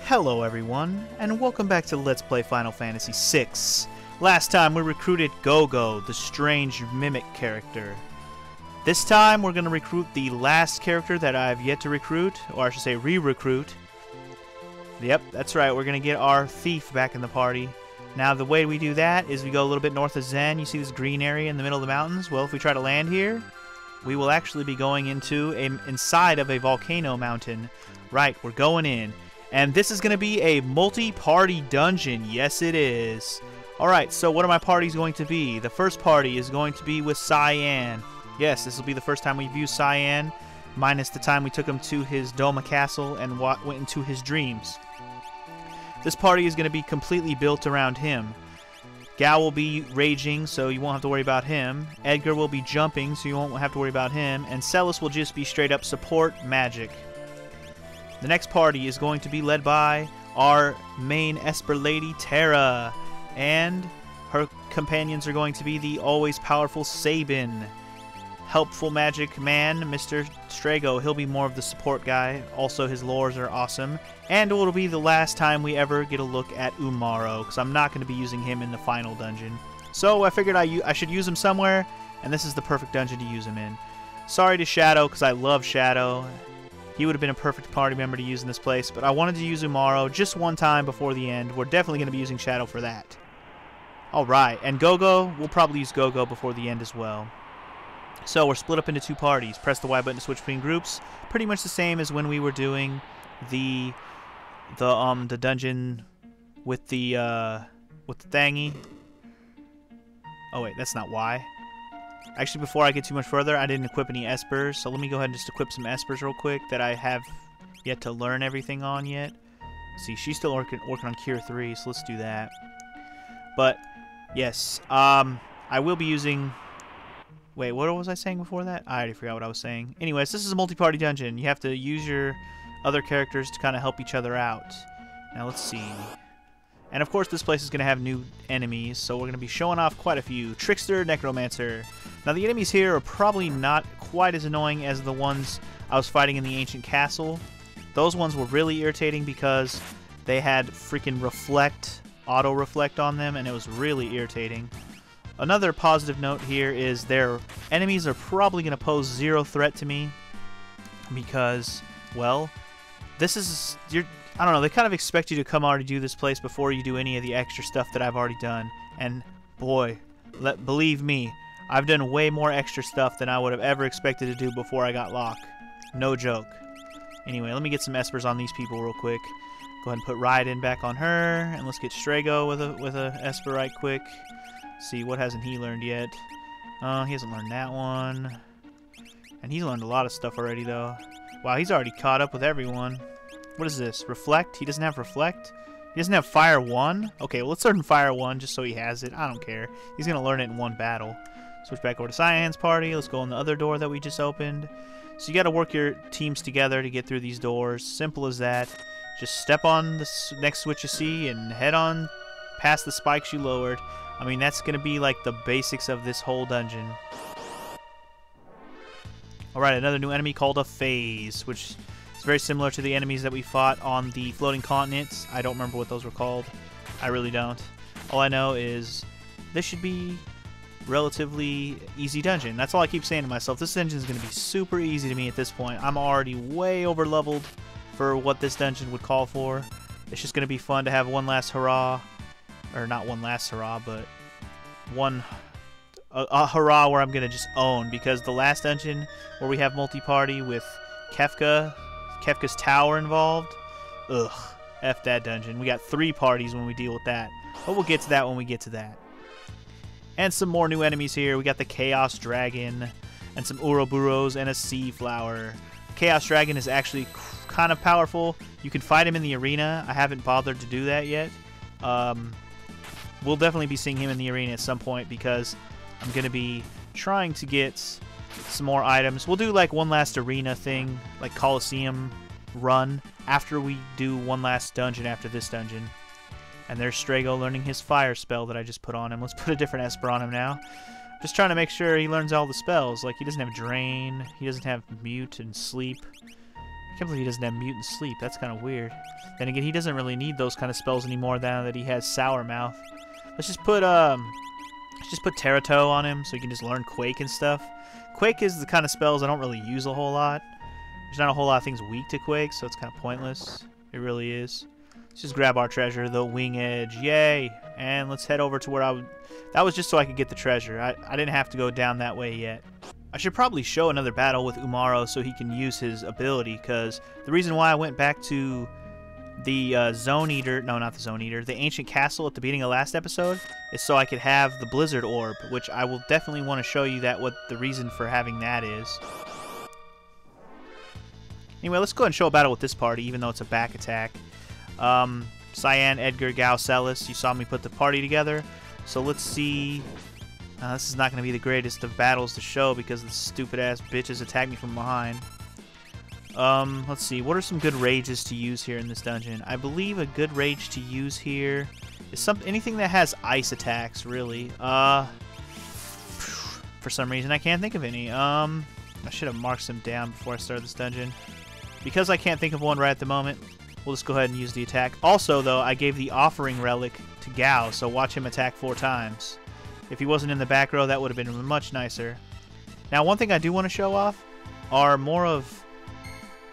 Hello everyone, and welcome back to Let's Play Final Fantasy VI. Last time we recruited Gogo, the strange mimic character. This time we're going to recruit the last character that I've yet to recruit, or I should say re-recruit. Yep, that's right, we're going to get our thief back in the party. Now the way we do that is we go a little bit north of Zen. You see this green area in the middle of the mountains? Well, if we try to land here, we will actually be going inside of a volcano mountain. Right, we're going in. And this is going to be a multi-party dungeon. Yes, it is. Alright, so what are my parties going to be? The first party is going to be with Cyan. Yes, this will be the first time we've used Cyan, minus the time we took him to his Doma Castle and went into his dreams. This party is going to be completely built around him. Gao will be raging, so you won't have to worry about him. Edgar will be jumping, so you won't have to worry about him. And Celis will just be straight up support magic. The next party is going to be led by our main Esper lady, Terra. And her companions are going to be the always powerful Sabin. Helpful magic man, Mr. Strago. He'll be more of the support guy. Also, his lores are awesome. And it will be the last time we ever get a look at Umaro, because I'm not going to be using him in the final dungeon. So I figured I should use him somewhere, and this is the perfect dungeon to use him in. Sorry to Shadow, because I love Shadow. He would have been a perfect party member to use in this place, but I wanted to use Umaro just one time before the end. We're definitely going to be using Shadow for that. Alright, and Gogo, we'll probably use Gogo before the end as well. So we're split up into two parties. Press the Y button to switch between groups. Pretty much the same as when we were doing the dungeon with the thingy. Oh wait, that's not Y. Actually, before I get too much further, I didn't equip any Espers, so let me go ahead and just equip some Espers real quick that I have yet to learn everything on yet. See, she's still working on Cure 3, so let's do that. But yes, I will be using. Wait, what was I saying before that? I already forgot what I was saying. Anyways, this is a multi-party dungeon. You have to use your other characters to kind of help each other out. Now let's see. And of course this place is going to have new enemies, so we're going to be showing off quite a few. Trickster, Necromancer. Now the enemies here are probably not quite as annoying as the ones I was fighting in the ancient castle. Those ones were really irritating because they had freaking auto-reflect on them, and it was really irritating. Another positive note here is their enemies are probably going to pose zero threat to me because, well, this is, I don't know, they kind of expect you to come already do this place before you do any of the extra stuff that I've already done. And boy, believe me, I've done way more extra stuff than I would have ever expected to do before I got Locke. No joke. Anyway, let me get some Espers on these people real quick. Go ahead and put Raiden back on her, and let's get Strago with a Esper right quick. See, what hasn't he learned yet? He hasn't learned that one. And he's learned a lot of stuff already, though. Wow, he's already caught up with everyone. What is this? Reflect? He doesn't have Reflect? He doesn't have Fire 1? Okay, well, let's learn Fire 1 just so he has it. I don't care. He's going to learn it in one battle. Switch back over to Cyan's party. Let's go in the other door that we just opened. So you got to work your teams together to get through these doors. Simple as that. Just step on the next switch you see and head on past the spikes you lowered. I mean, that's going to be like the basics of this whole dungeon. Alright, another new enemy called a Phase, which is very similar to the enemies that we fought on the floating continents. I don't remember what those were called. I really don't. All I know is this should be relatively easy dungeon. That's all I keep saying to myself. This dungeon is going to be super easy to me at this point. I'm already way over leveled for what this dungeon would call for. It's just going to be fun to have one last hurrah. Or not one last hurrah, but a hurrah where I'm going to just own. Because the last dungeon where we have multi-party with Kefka's tower involved, ugh, F that dungeon. We got 3 parties when we deal with that. But we'll get to that when we get to that. And some more new enemies here. We got the Chaos Dragon and some Ouroboros and a Sea Flower. Chaos Dragon is actually kind of powerful. You can fight him in the arena. I haven't bothered to do that yet. We'll definitely be seeing him in the arena at some point because I'm going to be trying to get some more items. We'll do like one last arena thing, like Coliseum run, after we do one last dungeon after this dungeon. And there's Strago learning his fire spell that I just put on him. Let's put a different Esper on him now. Just trying to make sure he learns all the spells. Like, he doesn't have Drain, he doesn't have Mute and Sleep. I can't believe he doesn't have mutant sleep. That's kind of weird. Then again, he doesn't really need those kind of spells anymore now that he has Sour Mouth. Let's just put Terrato on him so he can just learn Quake and stuff. Quake is the kind of spells I don't really use a whole lot. There's not a whole lot of things weak to Quake, so it's kind of pointless. It really is. Let's just grab our treasure, the Wing Edge. Yay! And let's head over to where I would... That was just so I could get the treasure. I didn't have to go down that way yet. I should probably show another battle with Umaro so he can use his ability, because the reason why I went back to the Zone Eater... No, not the Zone Eater. The Ancient Castle at the beginning of last episode is so I could have the Blizzard Orb, which I will definitely want to show you that what the reason for having that is. Anyway, let's go ahead and show a battle with this party, even though it's a back attack. Cyan, Edgar, Gao, Celis. You saw me put the party together. So let's see. This is not going to be the greatest of battles to show because the stupid-ass bitches attacked me from behind. Let's see. What are some good rages to use here in this dungeon? I believe a good rage to use here is anything that has ice attacks, really. For some reason, I can't think of any. I should have marked some down before I started this dungeon. Because I can't think of one right at the moment, we'll just go ahead and use the attack. Also, though, I gave the Offering Relic to Gao, so watch him attack 4 times. If he wasn't in the back row, that would have been much nicer. Now, one thing I do want to show off are more of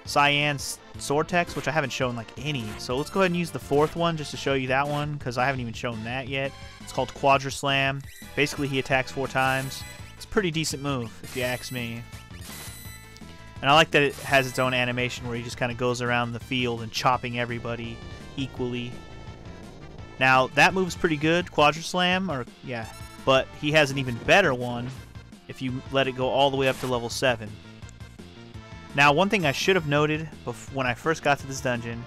Cyan's sword techs, which I haven't shown like any. So let's go ahead and use the 4th one just to show you that one, because I haven't even shown that yet. It's called Quadra Slam. Basically, he attacks 4 times. It's a pretty decent move, if you ask me. And I like that it has its own animation where he just kind of goes around the field and chopping everybody equally. Now, that move's pretty good, Quadra Slam, but he has an even better one if you let it go all the way up to level 7. Now, one thing I should have noted when I first got to this dungeon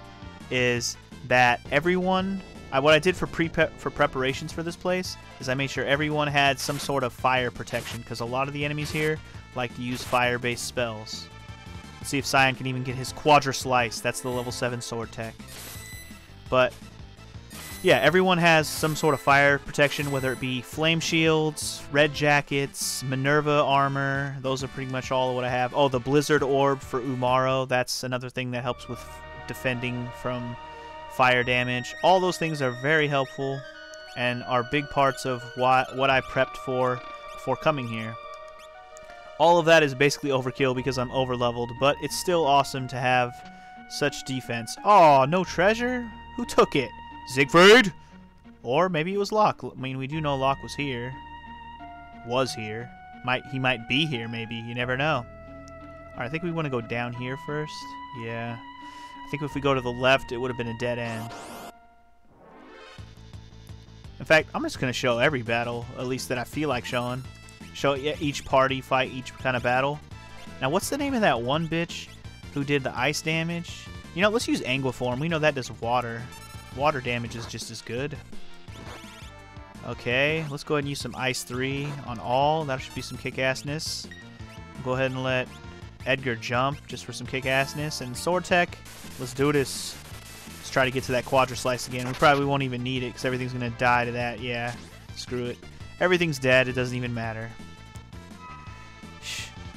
is that everyone... what I did for preparations for this place is I made sure everyone had some sort of fire protection, because a lot of the enemies here like to use fire-based spells. Let's see if Cyan can even get his Quadra Slice. That's the level 7 sword tech. But, yeah, everyone has some sort of fire protection, whether it be flame shields, red jackets, Minerva armor. Those are pretty much all of what I have. Oh, the Blizzard Orb for Umaro. That's another thing that helps with defending from fire damage. All those things are very helpful and are big parts of what I prepped for before coming here. All of that is basically overkill because I'm over-leveled, but it's still awesome to have such defense. Oh, no treasure? Who took it? Siegfried? Or maybe it was Locke. I mean, we do know Locke was here. Was here. He might be here, maybe. You never know. Alright, I think we want to go down here first. Yeah. I think if we go to the left, it would have been a dead end. In fact, I'm just going to show every battle, at least that I feel like showing. Show each party fight each kind of battle. Now, what's the name of that one bitch who did the ice damage? You know, let's use Anguiform. We know that does water. Water damage is just as good. Okay, let's go ahead and use some Ice 3 on all. That should be some kick-assness. Go ahead and let Edgar jump just for some kick-assness. And Sword Tech, let's do this. Let's try to get to that Quadra Slice again. We probably won't even need it because everything's going to die to that. Yeah, screw it. Everything's dead. It doesn't even matter.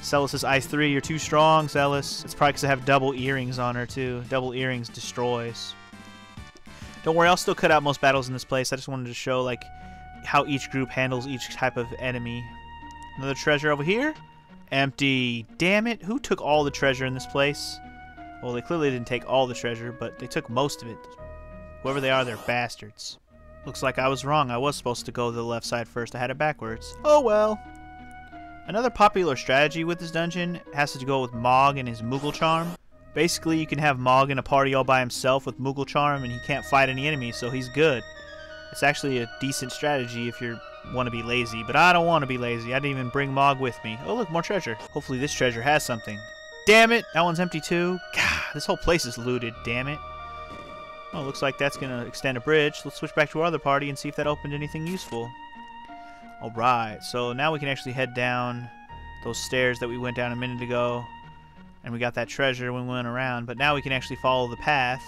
Celis is Ice 3. You're too strong, Celis. It's probably because I have double earrings on her, too. Double earrings destroys. Don't worry, I'll still cut out most battles in this place. I just wanted to show, like, how each group handles each type of enemy. Another treasure over here. Empty. Damn it. Who took all the treasure in this place? Well, they clearly didn't take all the treasure, but they took most of it. Whoever they are, they're bastards. Looks like I was wrong. I was supposed to go to the left side first. I had it backwards. Oh well. Another popular strategy with this dungeon has to go with Mog and his Moogle Charm. Basically, you can have Mog in a party all by himself with Moogle Charm, and he can't fight any enemies, so he's good. It's actually a decent strategy if you want to be lazy, but I don't want to be lazy. I didn't even bring Mog with me. Oh, look, more treasure. Hopefully this treasure has something. Damn it! That one's empty too. God, this whole place is looted. Damn it. Oh, looks like that's going to extend a bridge. Let's switch back to our other party and see if that opened anything useful. Alright, so now we can actually head down those stairs that we went down a minute ago. And we got that treasure when we went around. But now we can actually follow the path,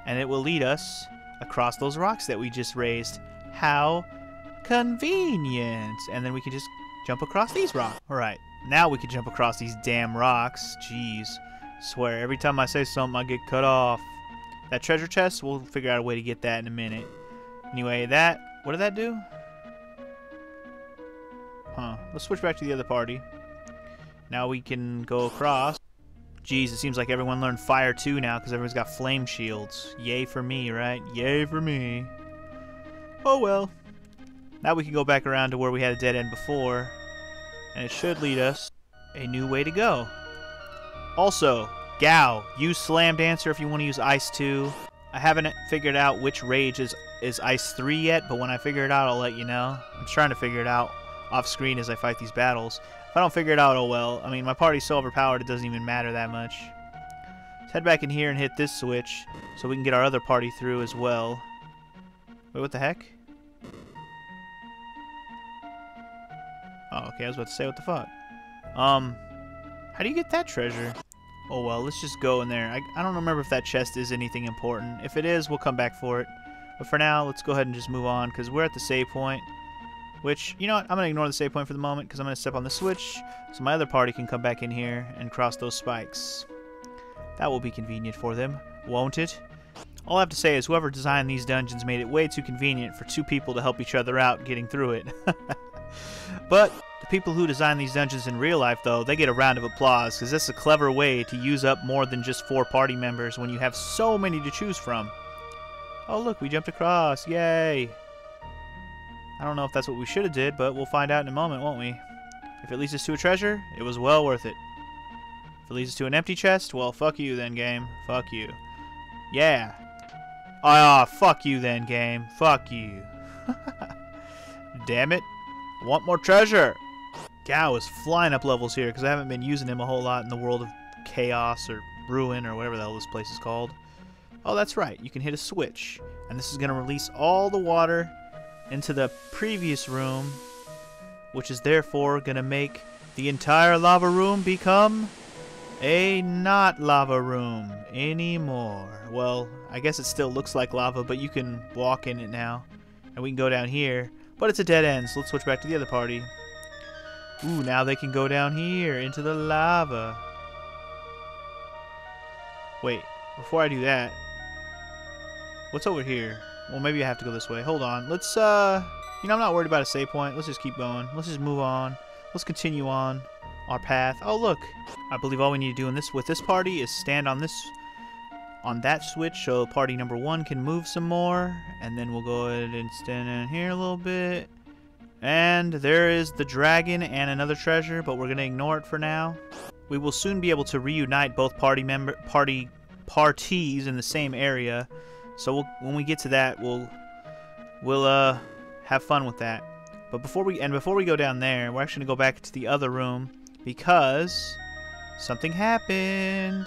and it will lead us across those rocks that we just raised. How convenient! And then we can just jump across these rocks. Alright, now we can jump across these damn rocks. Jeez. Swear, every time I say something, I get cut off. That treasure chest, we'll figure out a way to get that in a minute. Anyway, what did that do? Huh. Let's switch back to the other party. Now we can go across. Jeez, it seems like everyone learned fire too now because everyone's got flame shields. Yay for me, right? Yay for me. Oh well. Now we can go back around to where we had a dead end before. And it should lead us a new way to go. Also, Gao, use Slam Dancer if you want to use Ice 2. I haven't figured out which rage is Ice 3 yet, but when I figure it out, I'll let you know. I'm trying to figure it out off screen as I fight these battles. If I don't figure it out, oh well. I mean, my party's so overpowered it doesn't even matter that much. Let's head back in here and hit this switch so we can get our other party through as well. Wait, what the heck? Oh, okay, I was about to say, what the fuck? How do you get that treasure? Oh well, let's just go in there. I don't remember if that chest is anything important. If it is, we'll come back for it. But for now, let's go ahead and just move on, because we're at the save point. Which, you know what, I'm going to ignore the save point for the moment, because I'm going to step on the switch, so my other party can come back in here and cross those spikes. That will be convenient for them, won't it? All I have to say is whoever designed these dungeons made it way too convenient for two people to help each other out getting through it. But the people who design these dungeons in real life, though, they get a round of applause, because that's a clever way to use up more than just 4 party members when you have so many to choose from. Oh look, we jumped across, yay! I don't know if that's what we should have did, but we'll find out in a moment, won't we? If it leads us to a treasure, it was well worth it. If it leads us to an empty chest, well, fuck you then, game. Fuck you. Yeah. Ah, fuck you then, game. Fuck you. Damn it. I want more treasure. Gao is flying up levels here because I haven't been using him a whole lot in the world of chaos or ruin or whatever the hell this place is called. Oh, that's right. You can hit a switch, and this is going to release all the water into the previous room, which is therefore going to make the entire lava room become a not lava room anymore. Well, I guess it still looks like lava, but you can walk in it now. And we can go down here, but it's a dead end, so let's switch back to the other party. Ooh, now they can go down here into the lava. Wait, before I do that, what's over here? Well, maybe I have to go this way. Hold on. Let's, you know, I'm not worried about a save point. Let's just keep going. Let's just move on. Let's continue on our path. Oh, look. I believe all we need to do in with this party is stand on that switch so party number 1 can move some more. And then we'll go ahead and stand in here a little bit. And there is the dragon and another treasure, but we're going to ignore it for now. We will soon be able to reunite both parties in the same area. So when we get to that, we'll have fun with that. But before we go down there, we're actually gonna go back to the other room because something happened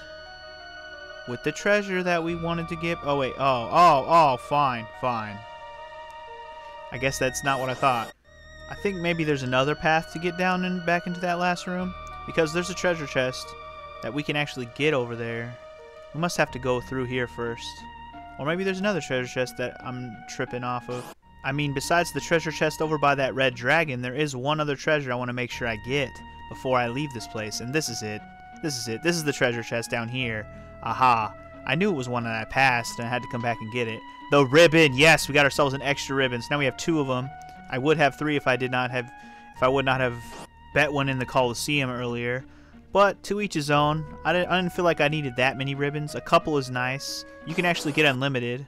with the treasure that we wanted to get. Oh wait, oh, fine. I guess that's not what I thought. I think maybe there's another path to get down and back into that last room because there's a treasure chest that we can actually get over there. We must have to go through here first. Or maybe there's another treasure chest that I'm tripping off of. I mean, besides the treasure chest over by that red dragon, there is one other treasure I want to make sure I get before I leave this place. And this is it. This is the treasure chest down here. Aha. I knew it was one that I passed and I had to come back and get it. The ribbon. Yes, we got ourselves an extra ribbon. So now we have 2 of them. I would have 3 if I would not have bet one in the Coliseum earlier. But to each his own. I didn't feel like I needed that many ribbons. A couple is nice. You can actually get unlimited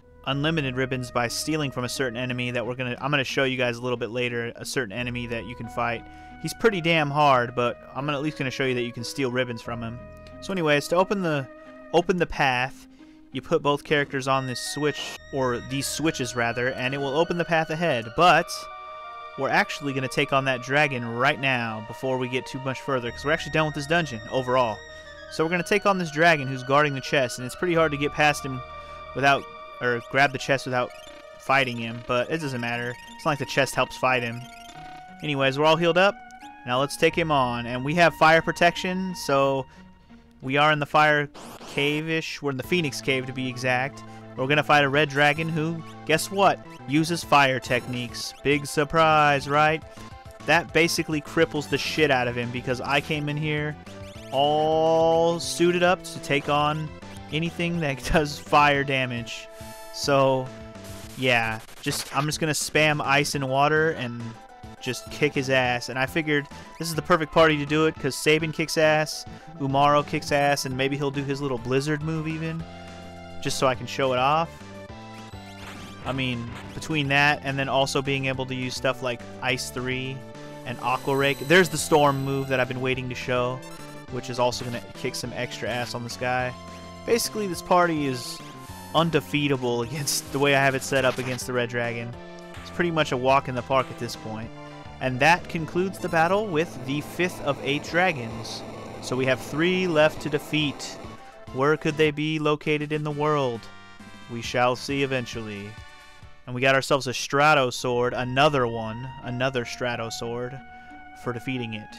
ribbons by stealing from a certain enemy that I'm gonna show you guys a little bit later. A certain enemy that you can fight. He's pretty damn hard, but I'm at least gonna show you that you can steal ribbons from him. So anyways, to open the path, you put both characters on this switch, or these switches rather, and it will open the path ahead. But we're actually going to take on that dragon right now before we get too much further, because we're actually done with this dungeon overall. So we're going to take on this dragon who's guarding the chest, and it's pretty hard to get past him without, or grab the chest without fighting him, but it doesn't matter. It's not like the chest helps fight him. Anyways, we're all healed up. Now let's take him on, and we have fire protection, so we are in the fire cave-ish. We're in the Phoenix Cave to be exact. We're going to fight a red dragon who, guess what, uses fire techniques. Big surprise, right? That basically cripples the shit out of him because I came in here all suited up to take on anything that does fire damage. So, yeah, I'm just gonna spam ice and water and just kick his ass. And I figured this is the perfect party to do it because Sabin kicks ass, Umaro kicks ass, and maybe he'll do his little blizzard move even, just so I can show it off. I mean, between that and then also being able to use stuff like Ice 3 and Aqua Rake. There's the Storm move that I've been waiting to show, which is also going to kick some extra ass on this guy. Basically, this party is undefeatable against the way I have it set up against the Red Dragon. It's pretty much a walk in the park at this point. And that concludes the battle with the 5th of 8 dragons. So we have 3 left to defeat. Where could they be located in the world? We shall see eventually. And we got ourselves a Strato Sword, another Strato Sword, for defeating it.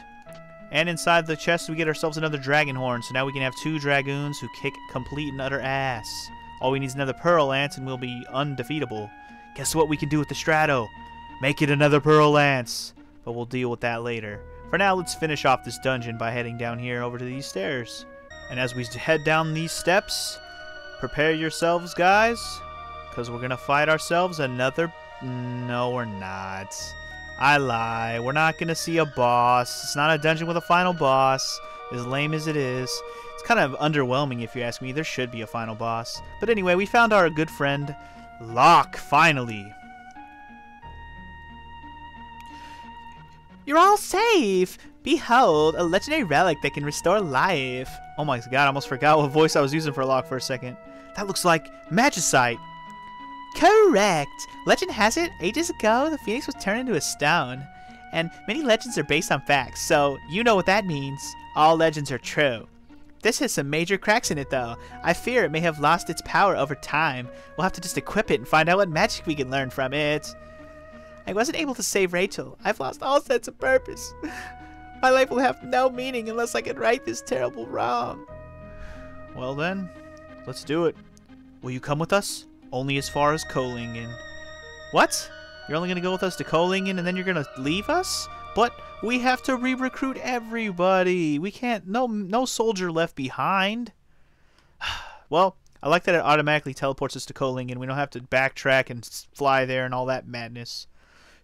And inside the chest we get ourselves another Dragon Horn, so now we can have 2 Dragoons who kick complete and utter ass. All we need is another Pearl Lance and we'll be undefeatable. Guess what we can do with the Strato? Make it another Pearl Lance. But we'll deal with that later. For now, let's finish off this dungeon by heading down here over to these stairs. And as we head down these steps, prepare yourselves, guys, because we're going to fight ourselves another... No, we're not. I lie. We're not going to see a boss. It's not a dungeon with a final boss, as lame as it is. It's kind of underwhelming if you ask me. There should be a final boss. But anyway, we found our good friend Locke, finally. You're all safe! Behold, a legendary relic that can restore life. Oh my god, I almost forgot what voice I was using for Locke for a second. That looks like magicite. Correct! Legend has it, ages ago, the phoenix was turned into a stone. And many legends are based on facts, so you know what that means. All legends are true. This has some major cracks in it, though. I fear it may have lost its power over time. We'll have to just equip it and find out what magic we can learn from it. I wasn't able to save Rachel. I've lost all sense of purpose. My life will have no meaning unless I can right this terrible wrong. Well then, let's do it. Will you come with us? Only as far as Kolingen. What? You're only going to go with us to Kolingen and then you're going to leave us? But we have to re-recruit everybody. We can't, no soldier left behind. Well, I like that it automatically teleports us to Kolingen. We don't have to backtrack and fly there and all that madness.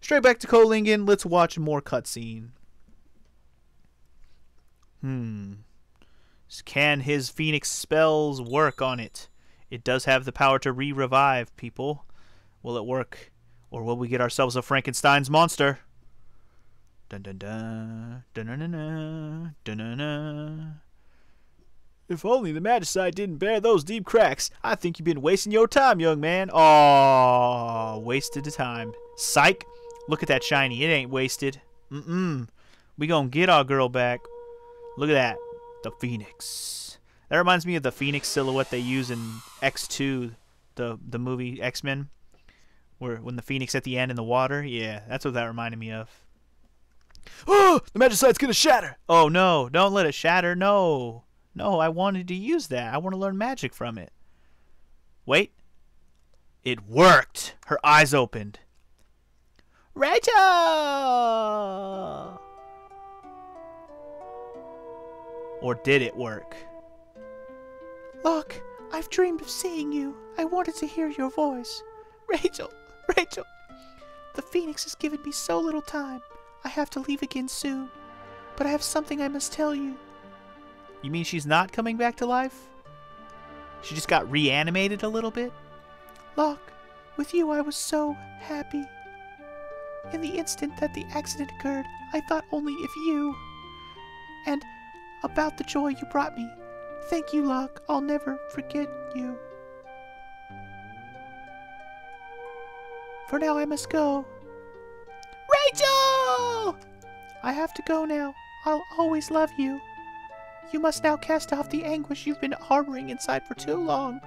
Straight back to Kolingen. Let's watch more cutscene. Can his Phoenix spells work on it? It does have the power to re-revive people. Will it work? Or will we get ourselves a Frankenstein's monster? Dun dun dun. Dun dun dun dun. Dun dun dun. If only the magicite didn't bear those deep cracks. I think you've been wasting your time, young man. Aww, wasted the time. Psych. Look at that shiny. It ain't wasted. We gonna get our girl back. Look at that. The Phoenix. That reminds me of the Phoenix silhouette they use in X2, the movie X-Men. When the Phoenix at the end in the water. Yeah, that's what that reminded me of. Oh! The magicite's gonna shatter! Oh no, don't let it shatter. No. No, I wanted to use that. I want to learn magic from it. Wait. It worked! Her eyes opened. Rachel! Or did it work? Locke, I've dreamed of seeing you. I wanted to hear your voice. Rachel! Rachel! The Phoenix has given me so little time. I have to leave again soon. But I have something I must tell you. You mean she's not coming back to life? She just got reanimated a little bit? Locke, with you I was so happy. In the instant that the accident occurred, I thought only of you. And about the joy you brought me. Thank you, Locke. I'll never forget you. For now I must go. Rachel! I have to go now. I'll always love you. You must now cast off the anguish you've been harboring inside for too long.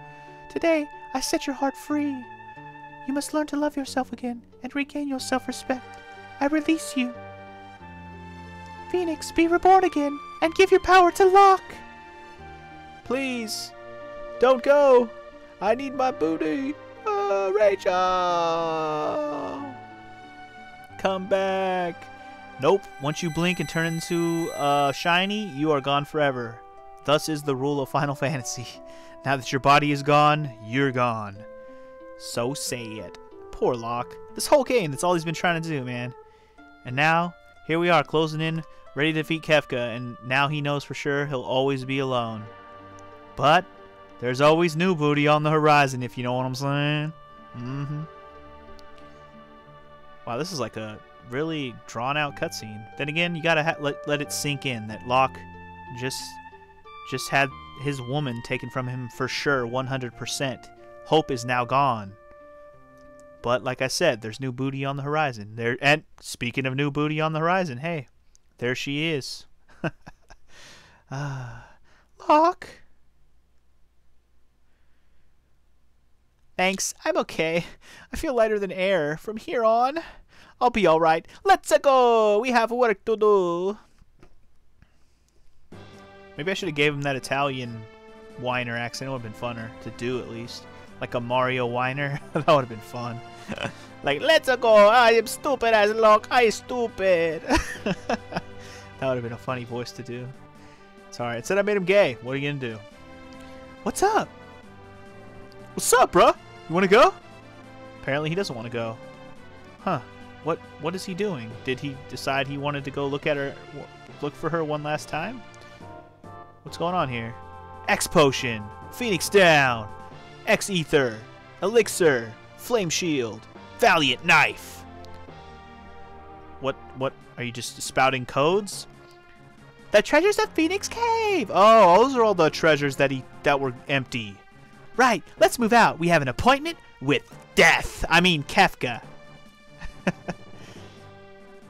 Today, I set your heart free. You must learn to love yourself again and regain your self-respect. I release you. Phoenix, be reborn again and give your power to Locke. Please, don't go. I need my booty. Oh, Rachel! Come back. Nope. Once you blink and turn into shiny, you are gone forever. Thus is the rule of Final Fantasy. Now that your body is gone, you're gone. So sad. Poor Locke. This whole game, that's all he's been trying to do, man. And now, here we are, closing in, ready to defeat Kefka, and now he knows for sure he'll always be alone. But there's always new booty on the horizon, if you know what I'm saying. Wow, this is like a really drawn-out cutscene. Then again, you gotta let it sink in that Locke just had his woman taken from him for sure, 100%. Hope is now gone. But like I said, there's new booty on the horizon. And speaking of new booty on the horizon, hey, there she is. Locke. Thanks, I'm okay. I feel lighter than air. From here on, I'll be alright. Let's go! We have work to do. Maybe I should have gave him that Italian whiner accent. It would have been funner to do, at least. Like a Mario whiner. That would have been fun. Like, let's go! I am stupid as Locke. I am stupid. That would have been a funny voice to do. It's alright. It said I made him gay. What are you gonna do? What's up? What's up, bruh? You wanna go? Apparently he doesn't want to go. Huh. What is he doing? Did he decide he wanted to go look at her, look for her one last time? What's going on here? X Potion, Phoenix Down, X Ether, Elixir, Flame Shield, Valiant Knife. What are you just spouting codes? The treasures of Phoenix Cave. Oh, those are all the treasures that were empty. Right, let's move out. We have an appointment with death. I mean Kefka.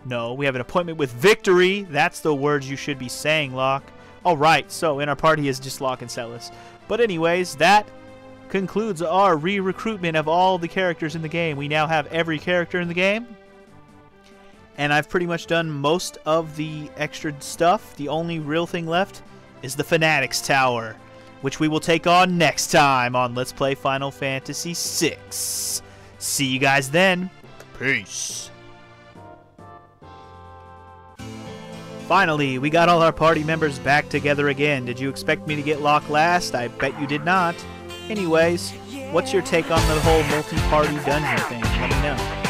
No, we have an appointment with victory. That's the words you should be saying, Locke. Alright, so in our party is just Locke and Celis. But anyways, that concludes our re-recruitment of all the characters in the game. We now have every character in the game. And I've pretty much done most of the extra stuff. The only real thing left is the Fanatics Tower, which we will take on next time on Let's Play Final Fantasy VI. See you guys then. Peace. Finally, we got all our party members back together again. Did you expect me to get Locke last? I bet you did not. Anyways, what's your take on the whole multi-party dungeon thing? Let me know.